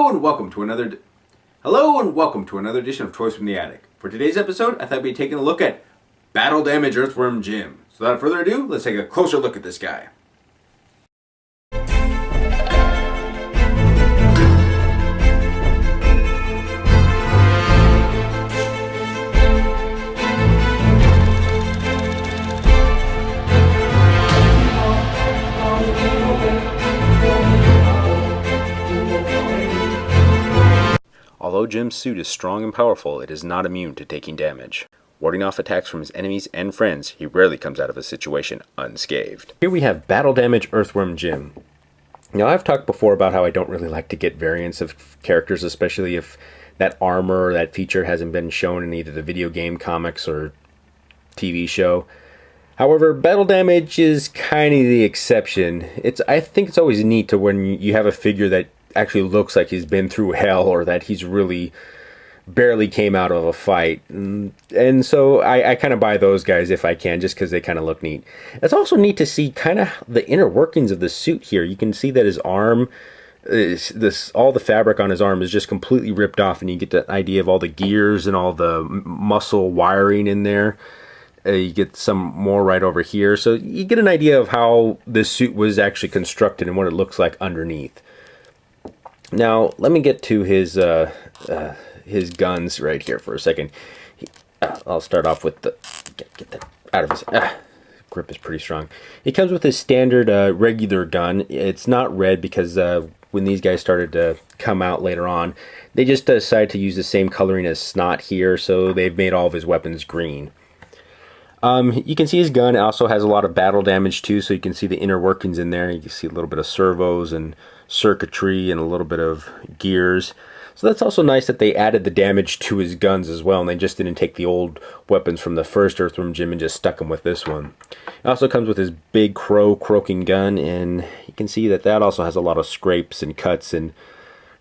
Hello and welcome to another edition of Toys from the Attic. For today's episode, I thought we'd be taking a look at Battle Damage Earthworm Jim. So without further ado, let's take a closer look at this guy. Although Jim's suit is strong and powerful, it is not immune to taking damage. Warding off attacks from his enemies and friends, he rarely comes out of a situation unscathed. Here we have Battle Damage Earthworm Jim. Now, I've talked before about how I don't really like to get variants of characters, especially if that armor or that feature hasn't been shown in either the video game, comics, or TV show. However, Battle Damage is kind of the exception. I think it's always neat to when you have a figure that actually looks like he's been through hell, or that he's really barely came out of a fight. And so I kind of buy those guys if I can, just because they kind of look neat. It's also neat to see kind of the inner workings of the suit here. You can see that his arm, all the fabric on his arm is just completely ripped off, and you get the idea of all the gears and all the muscle wiring in there. You get some more right over here. So you get an idea of how this suit was actually constructed and what it looks like underneath. Now, let me get to his guns right here for a second. I'll start off with the... Get that out of his... grip is pretty strong. He comes with his standard regular gun. It's not red because when these guys started to come out later on, they just decided to use the same coloring as Snot here, so they've made all of his weapons green. You can see his gun also has a lot of battle damage too, so you can see the inner workings in there. You can see a little bit of servos and circuitry and a little bit of gears. So that's also nice that they added the damage to his guns as well, and they just didn't take the old weapons from the first Earthworm Jim and just stuck them with this one. It also comes with his big croaking gun, and you can see that also has a lot of scrapes and cuts and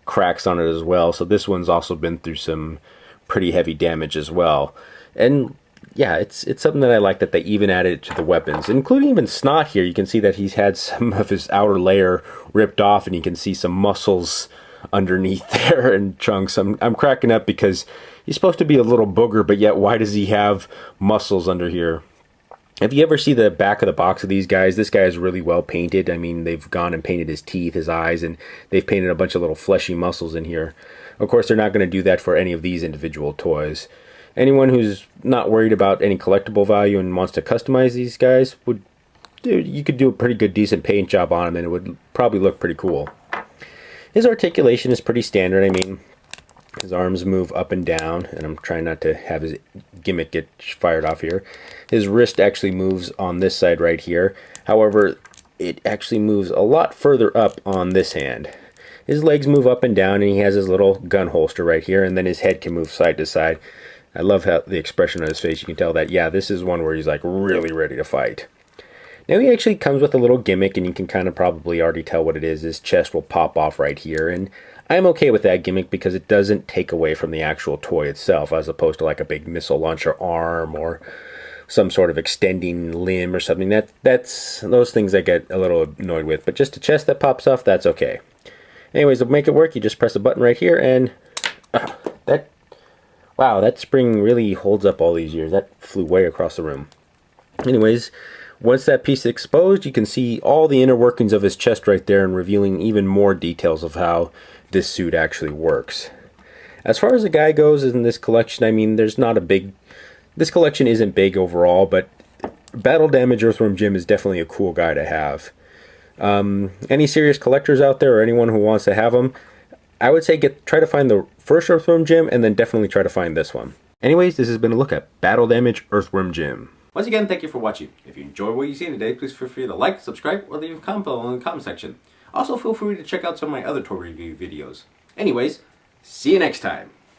cracks on it as well. So this one's also been through some pretty heavy damage as well. And yeah, it's something that I like that they even added to the weapons, including even Snot here. You can see that he's had some of his outer layer ripped off, and you can see some muscles underneath there and chunks. I'm cracking up because he's supposed to be a little booger, but yet why does he have muscles under here? If you ever see the back of the box of these guys, this guy is really well painted. I mean, they've gone and painted his teeth, his eyes, and they've painted a bunch of little fleshy muscles in here. Of course, they're not going to do that for any of these individual toys. Anyone who's not worried about any collectible value and wants to customize these guys, you could do a pretty good, decent paint job on them, and it would probably look pretty cool. His articulation is pretty standard. I mean, his arms move up and down, and I'm trying not to have his gimmick get fired off here. His wrist actually moves on this side right here. However, it actually moves a lot further up on this hand. His legs move up and down, and he has his little gun holster right here, and then his head can move side to side. I love how the expression on his face. You can tell that, yeah, this is one where he's like really ready to fight. Now he actually comes with a little gimmick, and you can kind of probably already tell what it is. His chest will pop off right here, and I'm okay with that gimmick because it doesn't take away from the actual toy itself, as opposed to like a big missile launcher arm or some sort of extending limb or something. That's those things I get a little annoyed with. But just a chest that pops off, that's okay. Anyways, to make it work, you just press a button right here, and wow, that spring really holds up all these years. That flew way across the room. Anyways, once that piece is exposed, you can see all the inner workings of his chest right there, and revealing even more details of how this suit actually works. As far as the guy goes in this collection, I mean, this collection isn't big overall, but Battle Damage Earthworm Jim is definitely a cool guy to have. Any serious collectors out there, or anyone who wants to have him, I would say try to find the first Earthworm Jim, and then definitely try to find this one. Anyways, this has been a look at Battle Damage Earthworm Jim. Once again, thank you for watching. If you enjoyed what you've seen today, please feel free to like, subscribe, or leave a comment below in the comment section. Also, feel free to check out some of my other toy review videos. Anyways, see you next time.